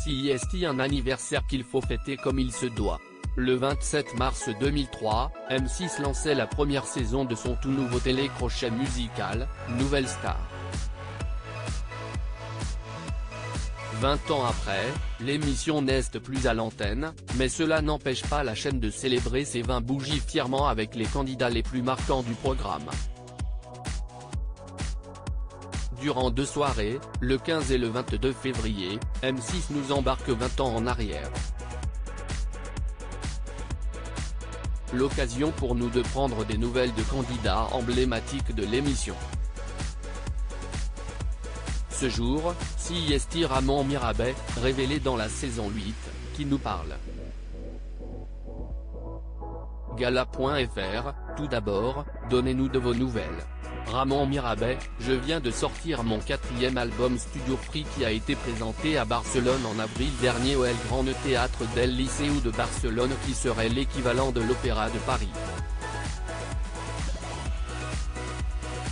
CIST, un anniversaire qu'il faut fêter comme il se doit. Le 27 mars 2003, M6 lançait la première saison de son tout nouveau télécrochet musical, Nouvelle Star. 20 ans après, l'émission n'est plus à l'antenne, mais cela n'empêche pas la chaîne de célébrer ses 20 bougies fièrement avec les candidats les plus marquants du programme. Durant 2 soirées, le 15 et le 22 février, M6 nous embarque 20 ans en arrière. L'occasion pour nous de prendre des nouvelles de candidats emblématiques de l'émission. Ce jour, CIST Ramon Mirabet, révélé dans la saison 8, qui nous parle. Gala.fr, tout d'abord, donnez-nous de vos nouvelles. Ramon Mirabet, je viens de sortir mon 4e album Studio Free qui a été présenté à Barcelone en avril dernier au El Gran Teatro del Liceu de Barcelone qui serait l'équivalent de l'Opéra de Paris.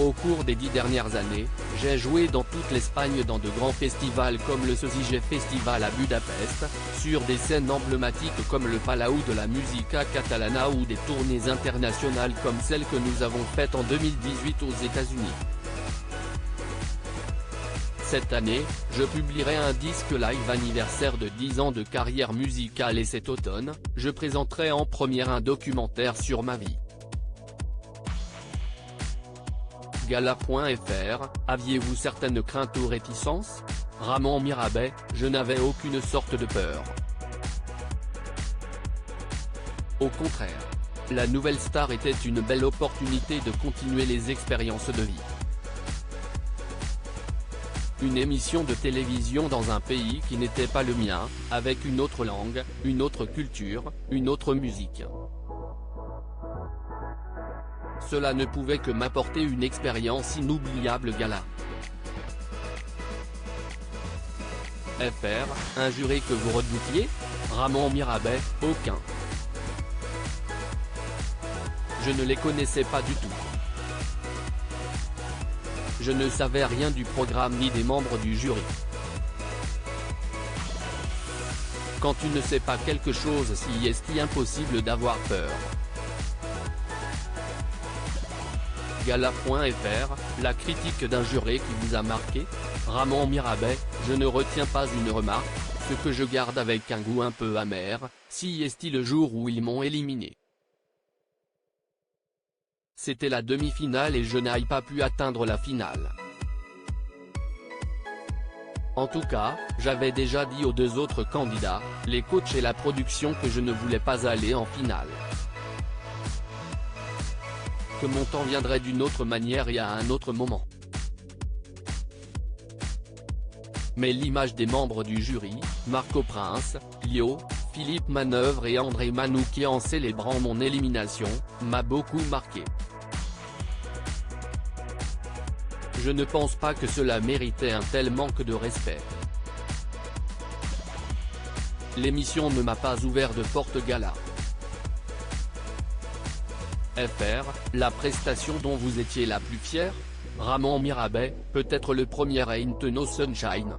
Au cours des 10 dernières années, j'ai joué dans toute l'Espagne dans de grands festivals comme le Sozige Festival à Budapest, sur des scènes emblématiques comme le Palau de la Musica Catalana ou des tournées internationales comme celle que nous avons faite en 2018 aux États-Unis. Cette année, je publierai un disque live anniversaire de 10 ans de carrière musicale et cet automne, je présenterai en première un documentaire sur ma vie. Gala.fr, aviez-vous certaines craintes ou réticences? Ramon Mirabet, je n'avais aucune sorte de peur. Au contraire. La Nouvelle Star était une belle opportunité de continuer les expériences de vie. Une émission de télévision dans un pays qui n'était pas le mien, avec une autre langue, une autre culture, une autre musique. Cela ne pouvait que m'apporter une expérience inoubliable. Gala. FR, un juré que vous redoutiez? Ramon Mirabet, aucun. Je ne les connaissais pas du tout. Je ne savais rien du programme ni des membres du jury. Quand tu ne sais pas quelque chose, c'est impossible d'avoir peur. Gala.fr, la critique d'un juré qui vous a marqué? Ramon Mirabet, je ne retiens pas une remarque, ce que je garde avec un goût un peu amer, CIST le jour où ils m'ont éliminé. C'était la demi-finale et je n'ai pas pu atteindre la finale. En tout cas, j'avais déjà dit aux 2 autres candidats, les coachs et la production que je ne voulais pas aller en finale. Que mon temps viendrait d'une autre manière et à un autre moment. Mais l'image des membres du jury, Marco Prince, Lio, Philippe Manœuvre et André Manoukian en célébrant mon élimination, m'a beaucoup marqué. Je ne pense pas que cela méritait un tel manque de respect. L'émission ne m'a pas ouvert de porte. Gala. FR, la prestation dont vous étiez la plus fière? Ramon Mirabet, peut-être le premier Ain't No Sunshine.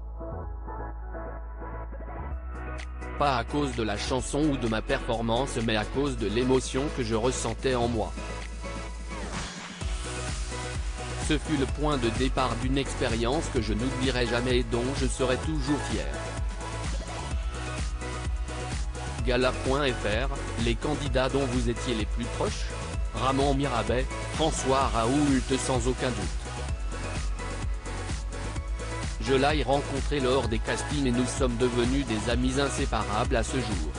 Pas à cause de la chanson ou de ma performance mais à cause de l'émotion que je ressentais en moi. Ce fut le point de départ d'une expérience que je n'oublierai jamais et dont je serai toujours fier. Gala.fr, les candidats dont vous étiez les plus proches? Ramon Mirabet, François Raoult sans aucun doute. Je l'ai rencontré lors des castings et nous sommes devenus des amis inséparables à ce jour.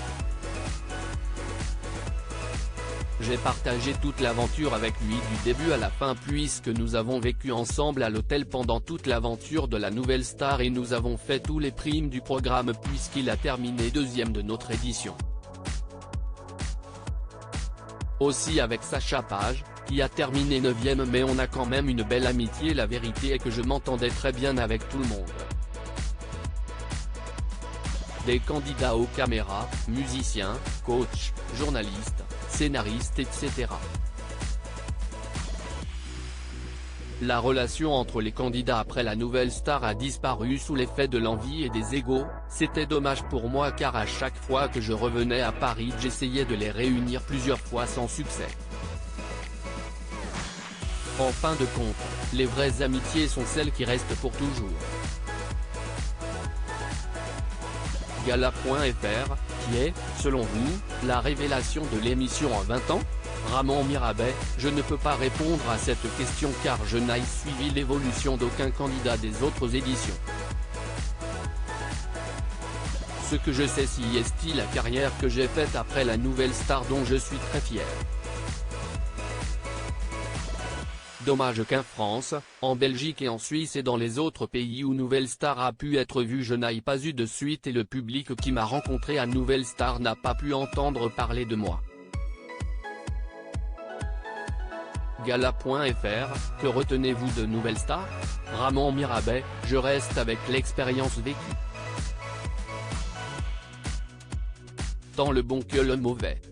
J'ai partagé toute l'aventure avec lui du début à la fin puisque nous avons vécu ensemble à l'hôtel pendant toute l'aventure de la Nouvelle Star et nous avons fait tous les primes du programme puisqu'il a terminé 2e de notre édition. Aussi avec Sacha Page, qui a terminé 9e mais on a quand même une belle amitié. La vérité est que je m'entendais très bien avec tout le monde. Des candidats aux caméras, musiciens, coachs, journalistes, scénaristes etc. La relation entre les candidats après la nouvelle star a disparu sous l'effet de l'envie et des égos. C'était dommage pour moi car à chaque fois que je revenais à Paris j'essayais de les réunir plusieurs fois sans succès. En fin de compte, les vraies amitiés sont celles qui restent pour toujours. Gala.fr, qui est, selon vous, la révélation de l'émission en 20 ans ? Ramon Mirabet, je ne peux pas répondre à cette question car je n'ai suivi l'évolution d'aucun candidat des autres éditions. Ce que je sais c'est la carrière que j'ai faite après la nouvelle star dont je suis très fier. Dommage qu'en France, en Belgique et en Suisse et dans les autres pays où Nouvelle Star a pu être vue je n'aille pas eu de suite et le public qui m'a rencontré à Nouvelle Star n'a pas pu entendre parler de moi. Gala.fr, que retenez-vous de Nouvelle Star ? Ramon Mirabet, je reste avec l'expérience vécue. Tant le bon que le mauvais.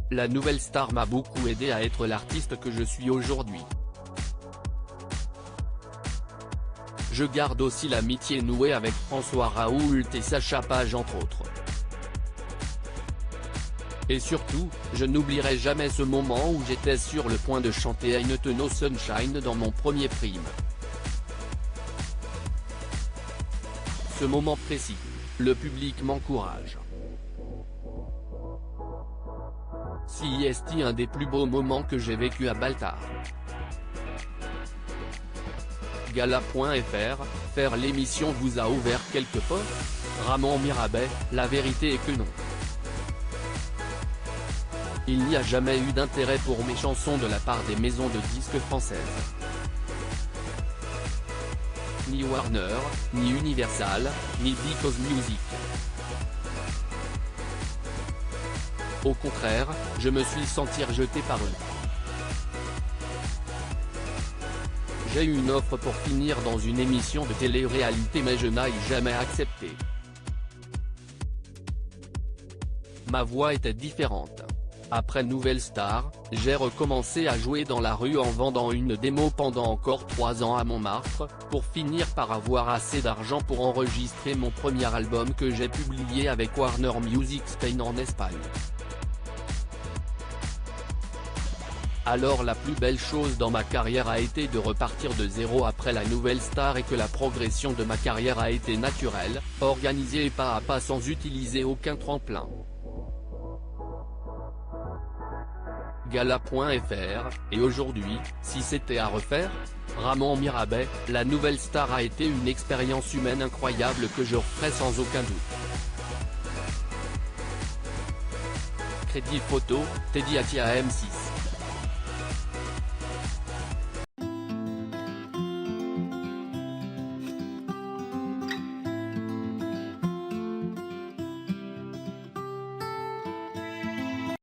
La nouvelle star m'a beaucoup aidé à être l'artiste que je suis aujourd'hui. Je garde aussi l'amitié nouée avec François Raoult et Sacha Page entre autres. Et surtout, je n'oublierai jamais ce moment où j'étais sur le point de chanter Ain't No Sunshine dans mon premier film. Ce moment précis, le public m'encourage. C'est un des plus beaux moments que j'ai vécu à Baltar. Gala.fr, faire l'émission vous a ouvert quelque portes ? Ramon Mirabet, la vérité est que non. Il n'y a jamais eu d'intérêt pour mes chansons de la part des maisons de disques françaises. Ni Warner, ni Universal, ni Because Music. Au contraire, je me suis senti rejeté par eux. J'ai eu une offre pour finir dans une émission de télé-réalité mais je n'ai jamais accepté. Ma voix était différente. Après Nouvelle Star, j'ai recommencé à jouer dans la rue en vendant une démo pendant encore 3 ans à Montmartre, pour finir par avoir assez d'argent pour enregistrer mon premier album que j'ai publié avec Warner Music Spain en Espagne. Alors la plus belle chose dans ma carrière a été de repartir de zéro après la nouvelle star et que la progression de ma carrière a été naturelle, organisée pas à pas sans utiliser aucun tremplin. Gala.fr, et aujourd'hui, si c'était à refaire ? Ramon Mirabet, la nouvelle star a été une expérience humaine incroyable que je referai sans aucun doute. Crédit photo, Teddy Atia M6.